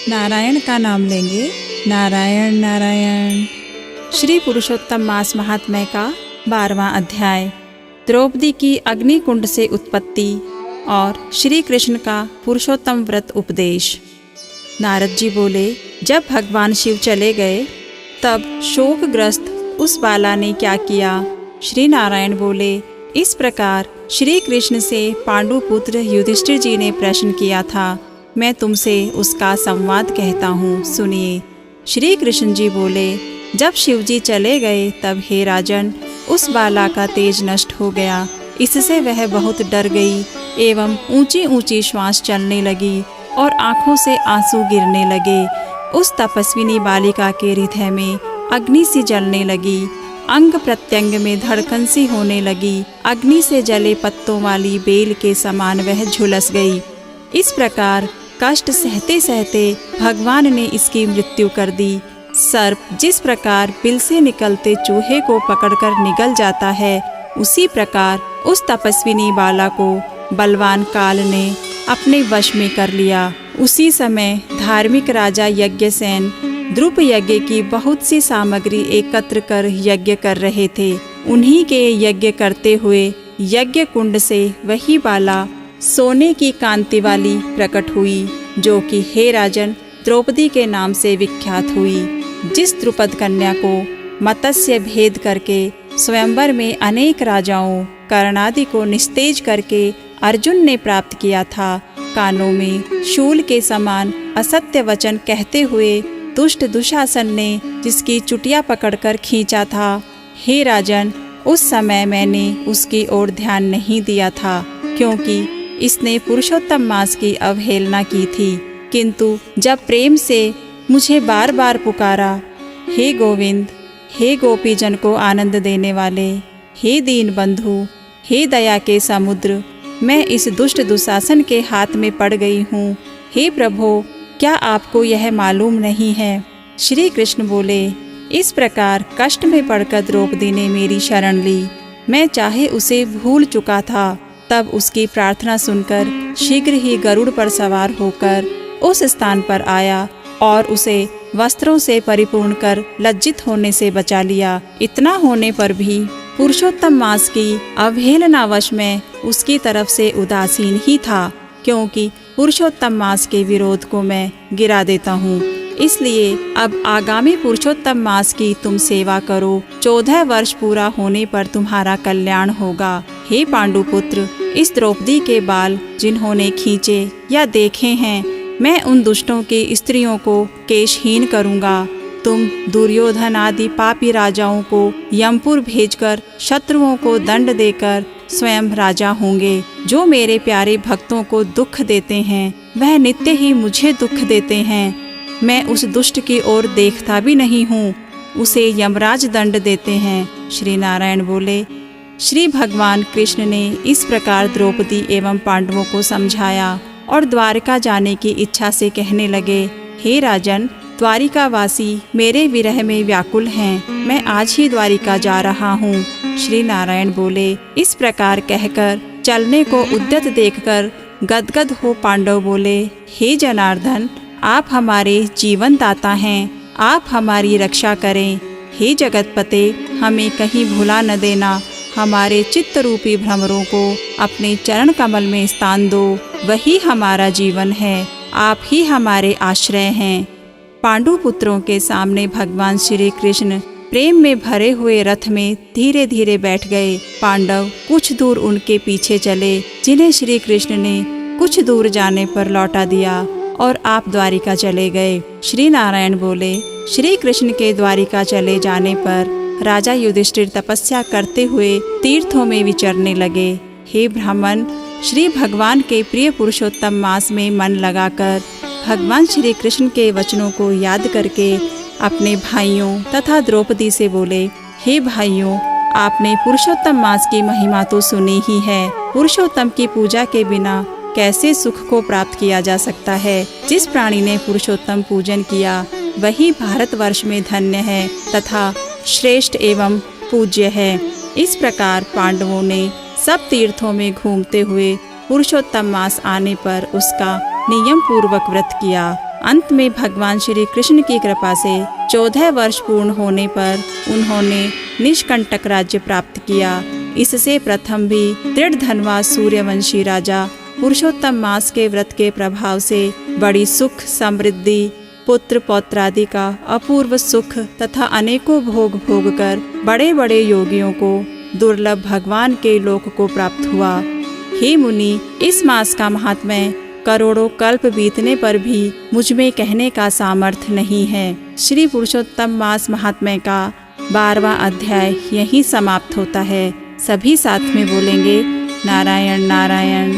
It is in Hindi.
नारायण का नाम लेंगे। नारायण नारायण। श्री पुरुषोत्तम मास महात्म्य का 12वां अध्याय। द्रौपदी की अग्निकुंड से उत्पत्ति और श्री कृष्ण का पुरुषोत्तम व्रत उपदेश। नारद जी बोले, जब भगवान शिव चले गए तब शोकग्रस्त उस बाला ने क्या किया? श्री नारायण बोले, इस प्रकार श्री कृष्ण से पांडुपुत्र युधिष्ठिर जी ने प्रश्न किया था। मैं तुमसे उसका संवाद कहता हूँ, सुनिए। श्री कृष्ण जी बोले, जब शिवजी चले गए तब हे राजन, उस बाला का तेज नष्ट हो गया। इससे वह बहुत डर गई एवं ऊंची ऊंची श्वास चलने लगी और आंखों से आंसू गिरने लगे। उस तपस्विनी बालिका के हृदय में अग्नि सी जलने लगी, अंग प्रत्यंग में धड़कन सी होने लगी। अग्नि से जले पत्तों वाली बेल के समान वह झुलस गई। इस प्रकार कष्ट सहते सहते भगवान ने इसकी मृत्यु कर दी। सर्प जिस प्रकार बिल से निकलते चूहे को पकड़कर निगल जाता है, उसी प्रकार उस तपस्विनी बाला को बलवान काल ने अपने वश में कर लिया। उसी समय धार्मिक राजा यज्ञसेन द्रुप यज्ञ की बहुत सी सामग्री एकत्र कर यज्ञ कर रहे थे। उन्हीं के यज्ञ करते हुए यज्ञ कुंड से वही बाला सोने की कांति वाली प्रकट हुई, जो कि हे राजन द्रौपदी के नाम से विख्यात हुई। जिस द्रुपद कन्या को मत्स्य भेद करके स्वयंवर में अनेक राजाओं कर्णादि को निस्तेज करके अर्जुन ने प्राप्त किया था। कानों में शूल के समान असत्य वचन कहते हुए दुष्ट दुशासन ने जिसकी चुटिया पकड़कर खींचा था, हे राजन, उस समय मैंने उसकी ओर ध्यान नहीं दिया था, क्योंकि इसने पुरुषोत्तम मास की अवहेलना की थी। किंतु जब प्रेम से मुझे बार बार पुकारा, हे गोविंद, हे गोपीजन को आनंद देने वाले, हे दीन बंधु, हे दया के समुद्र, मैं इस दुष्ट दुशासन के हाथ में पड़ गई हूँ। हे प्रभो, क्या आपको यह मालूम नहीं है? श्री कृष्ण बोले, इस प्रकार कष्ट में पड़कर द्रौपदी ने मेरी शरण ली। मैं चाहे उसे भूल चुका था, तब उसकी प्रार्थना सुनकर शीघ्र ही गरुड़ पर सवार होकर उस स्थान पर आया और उसे वस्त्रों से परिपूर्ण कर लज्जित होने से बचा लिया। इतना होने पर भी पुरुषोत्तम मास की अवहेलनावश में उसकी तरफ से उदासीन ही था, क्योंकि पुरुषोत्तम मास के विरोध को मैं गिरा देता हूँ। इसलिए अब आगामी पुरुषोत्तम मास की तुम सेवा करो। 14 वर्ष पूरा होने पर तुम्हारा कल्याण होगा। हे पांडुपुत्र, इस द्रौपदी के बाल जिन्होंने खींचे या देखे हैं, मैं उन दुष्टों की स्त्रियों को केशहीन करूँगा। तुम दुर्योधन आदि पापी राजाओं को यमपुर भेजकर शत्रुओं को दंड देकर स्वयं राजा होंगे। जो मेरे प्यारे भक्तों को दुख देते हैं, वह नित्य ही मुझे दुख देते हैं। मैं उस दुष्ट की ओर देखता भी नहीं हूँ, उसे यमराज दंड देते हैं। श्री नारायण बोले, श्री भगवान कृष्ण ने इस प्रकार द्रौपदी एवं पांडवों को समझाया और द्वारका जाने की इच्छा से कहने लगे, हे राजन, द्वारिकावासी मेरे विरह में व्याकुल हैं। मैं आज ही द्वारिका जा रहा हूँ। श्री नारायण बोले, इस प्रकार कहकर चलने को उद्यत देखकर गदगद हो पांडव बोले, हे जनार्दन, आप हमारे जीवन दाता हैं, आप हमारी रक्षा करें। हे जगतपते, हमें कहीं भुला न देना। हमारे चित्त रूपी भ्रमरों को अपने चरण कमल में स्थान दो। वही हमारा जीवन है, आप ही हमारे आश्रय हैं। पांडु पुत्रों के सामने भगवान श्री कृष्ण प्रेम में भरे हुए रथ में धीरे धीरे बैठ गए। पांडव कुछ दूर उनके पीछे चले, जिन्हें श्री कृष्ण ने कुछ दूर जाने पर लौटा दिया और आप द्वारिका चले गए। श्री नारायण बोले, श्री कृष्ण के द्वारिका चले जाने पर राजा युधिष्ठिर तपस्या करते हुए तीर्थों में विचरने लगे। हे ब्राह्मण, श्री भगवान के प्रिय पुरुषोत्तम मास में मन लगाकर भगवान श्री कृष्ण के वचनों को याद करके अपने भाइयों तथा द्रौपदी से बोले, हे भाइयों, आपने पुरुषोत्तम मास की महिमा तो सुनी ही है। पुरुषोत्तम की पूजा के बिना कैसे सुख को प्राप्त किया जा सकता है? जिस प्राणी ने पुरुषोत्तम पूजन किया, वही भारतवर्ष में धन्य है तथा श्रेष्ठ एवं पूज्य है। इस प्रकार पांडवों ने सब तीर्थों में घूमते हुए पुरुषोत्तम मास आने पर उसका नियम पूर्वक व्रत किया। अंत में भगवान श्री कृष्ण की कृपा से 14 वर्ष पूर्ण होने पर उन्होंने निष्कंटक राज्य प्राप्त किया। इससे प्रथम भी दृढ़ धनवास सूर्यवंशी राजा पुरुषोत्तम मास के व्रत के प्रभाव से बड़ी सुख समृद्धि पुत्र पौत्रादि का अपूर्व सुख तथा अनेकों भोग भोग कर बड़े बड़े योगियों को दुर्लभ भगवान के लोक को प्राप्त हुआ। हे मुनि, इस मास का महात्म्य करोड़ों कल्प बीतने पर भी मुझ में कहने का सामर्थ्य नहीं है। श्री पुरुषोत्तम मास महात्म्य का 12वां अध्याय यहीं समाप्त होता है। सभी साथ में बोलेंगे नारायण नारायण।